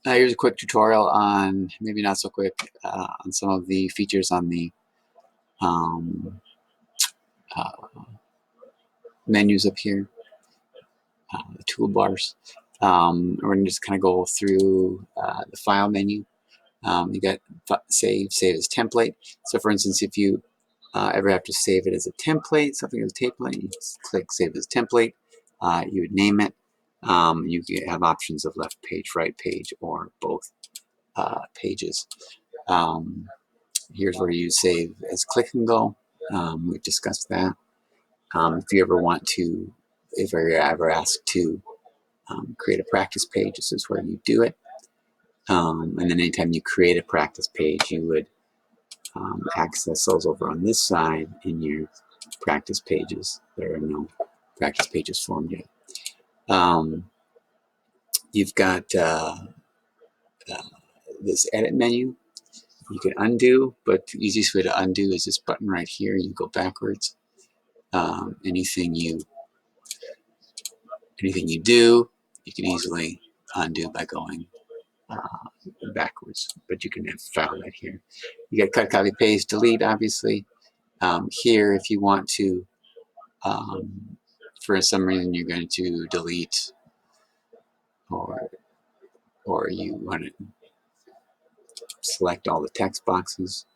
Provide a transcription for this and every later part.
Here's a quick tutorial on, maybe not so quick, on some of the features on the um, uh, menus up here, the toolbars. We're going to just kind of go through the file menu. You got save as template. So for instance, if you ever have to save it as a template, something as a template, you just click save as template. You would name it. You have options of left page, right page, or both pages. Here's where you save as click and go. We've discussed that. If you ever want to, if you're ever asked to create a practice page, this is where you do it. And then anytime you create a practice page, you would access those over on this side in your practice pages. There are no practice pages formed yet. You've got this edit menu. You can undo, but the easiest way to undo is this button right here. You go backwards. Anything you do, you can easily undo by going backwards. But you can have file right here. You got cut, copy, paste, delete. Obviously, here if you want to, for some reason you're going to delete, or you want to select all the text boxes.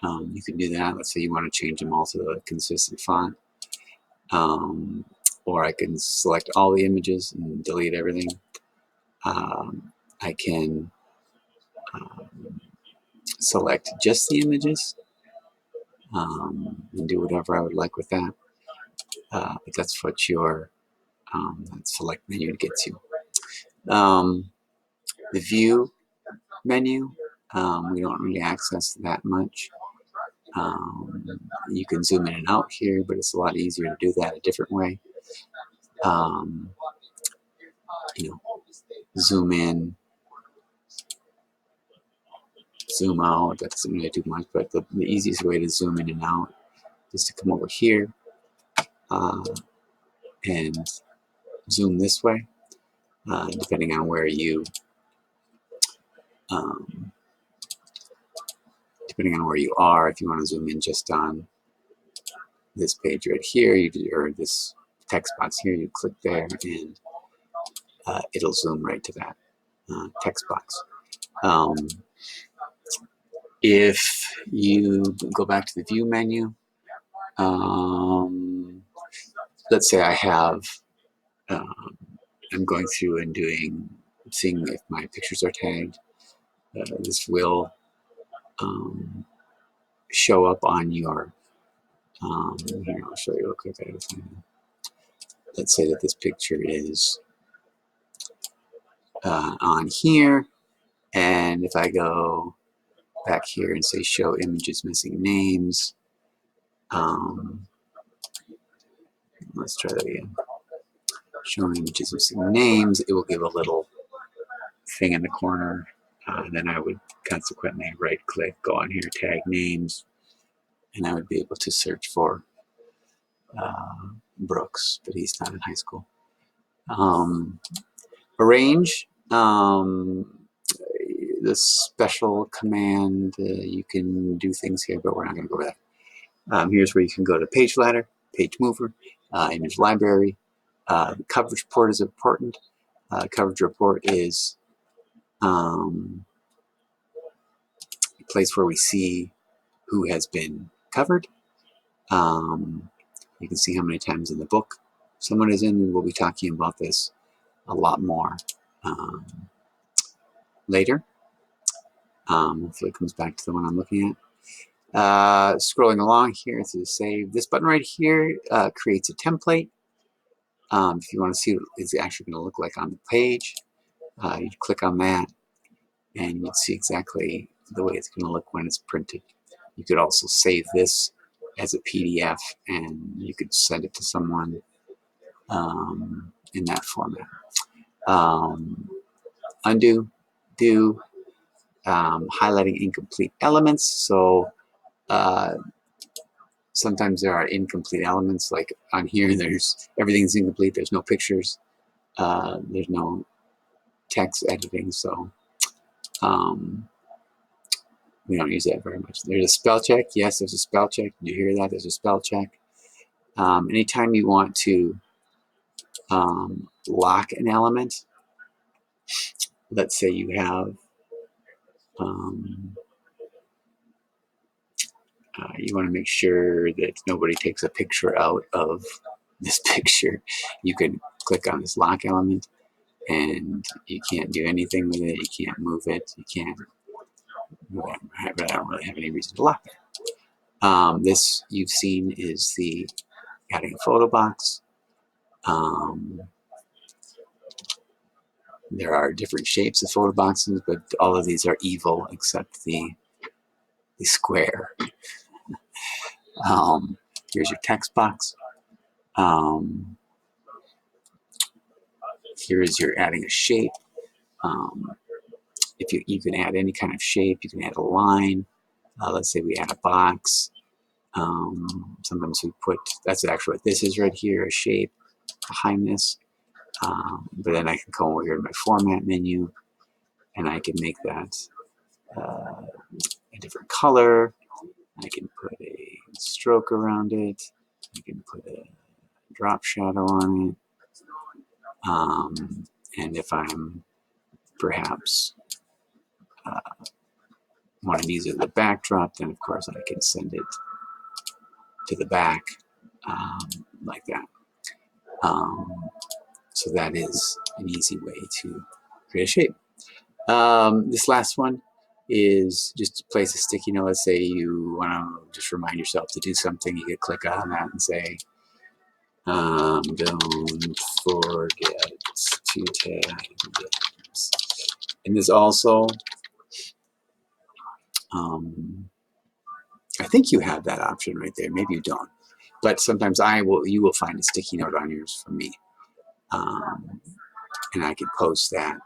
You can do that. Let's say you want to change them all to a consistent font. Or I can select all the images and delete everything. I can select just the images and do whatever I would like with that. But that's what your that select menu gets you. The view menu, we don't really access that much. You can zoom in and out here, but it's a lot easier to do that a different way. Zoom in, zoom out. That doesn't really do much, but the easiest way to zoom in and out is to come over here and zoom this way, depending on where you are. If you want to zoom in just on this page right here, or this text box here, you click there and it'll zoom right to that text box. If you go back to the view menu, let's say I have, I'm going through and seeing if my pictures are tagged. This will show up on your, here, I'll show you real quick. Let's say that this picture is on here, and if I go back here and say show images missing names, let's try that again. Showing images missing names, it will give a little thing in the corner. Then I would consequently right click, go on here, tag names, and I would be able to search for Brooks, but he's not in high school. Arrange, the special command, you can do things here, but we're not going to go over that. Here's where you can go to page ladder, page mover, image library. Coverage report is important. Coverage report is a place where we see who has been covered. You can see how many times in the book someone is in. We'll be talking about this a lot more later. Hopefully it comes back to the one I'm looking at. Scrolling along here to save, this button right here creates a template. If you want to see what it's actually going to look like on the page, you click on that and you'll see exactly the way it's going to look when it's printed. You could also save this as a PDF and you could send it to someone in that format. Undo, do, highlighting incomplete elements. So sometimes there are incomplete elements, like on here, everything's incomplete. There's no pictures. There's no text editing. So We don't use that very much. There's a spell check. Yes, there's a spell check. Did you hear that? There's a spell check. Anytime you want to lock an element, let's say you have you want to make sure that nobody takes a picture out of this picture. You can click on this lock element and you can't do anything with it. You can't move it. You can't, but I don't really have any reason to lock it. This you've seen is the adding a photo box. There are different shapes of photo boxes, but all of these are evil except the square. Here's your text box. Here is your adding a shape. If you can add any kind of shape, you can add a line. Let's say we add a box. Sometimes we put, that's actually what this is right here, a shape behind this. But then I can come over here to my format menu and I can make that a different color. I can put a stroke around it. I can put a drop shadow on it. And if I'm perhaps want to use it as a backdrop, then of course I can send it to the back like that. So that is an easy way to create a shape. This last one is just to place a sticky note. Let's say you want to just remind yourself to do something. You could click on that and say, don't forget to tag this. And this also, I think you have that option right there. Maybe you don't. But sometimes you will find a sticky note on yours from me. And I can post that.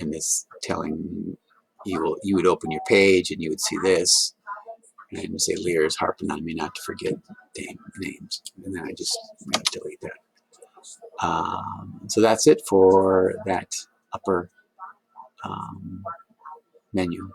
And this telling you would open your page and you would see this. And I would say, Lear is harping on me not to forget damn names. And then I just delete that. So that's it for that upper menu.